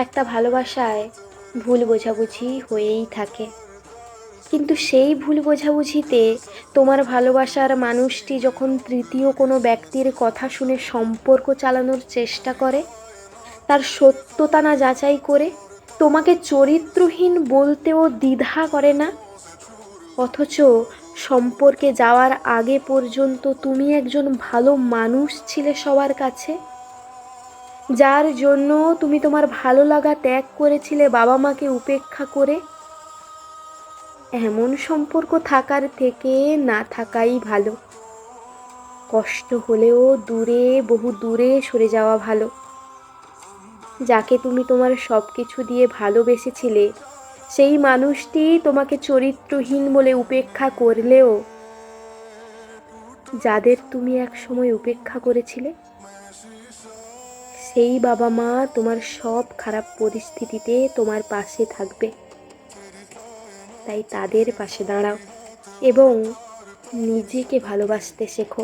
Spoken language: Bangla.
একটা ভালোবাসায় ভুল বোঝাবুঝি হয়েই থাকে, কিন্তু সেই ভুল বোঝাবুঝিতে তোমার ভালোবাসার মানুষটি যখন তৃতীয় কোনো ব্যক্তির কথা শুনে সম্পর্ক চালানোর চেষ্টা করে, তার সত্যতা না যাচাই করে তোমাকে চরিত্রহীন বলতেও দ্বিধা করে না, অথচ সম্পর্কে যাওয়ার আগে পর্যন্ত তুমি একজন ভালো মানুষ ছিলে সবার কাছে, যার জন্য তুমি তোমার ভালো লাগা ত্যাগ করেছিলে বাবা মাকে উপেক্ষা করে, এমন সম্পর্ক থাকার থেকে না থাকাই ভালো। কষ্ট হলেও দূরে, বহু দূরে সরে যাওয়া ভালো। যাকে তুমি তোমার সব কিছু দিয়ে ভালোবেসেছিলে, সেই মানুষটি তোমাকে চরিত্রহীন বলে উপেক্ষা করলেও, যাদের তুমি একসময় উপেক্ষা করেছিলে, সেই বাবা মা তোমার সব খারাপ পরিস্থিতিতে তোমার পাশে থাকবে। তাই তাদের পাশে দাঁড়াও এবং নিজেকে ভালোবাসতে শেখো।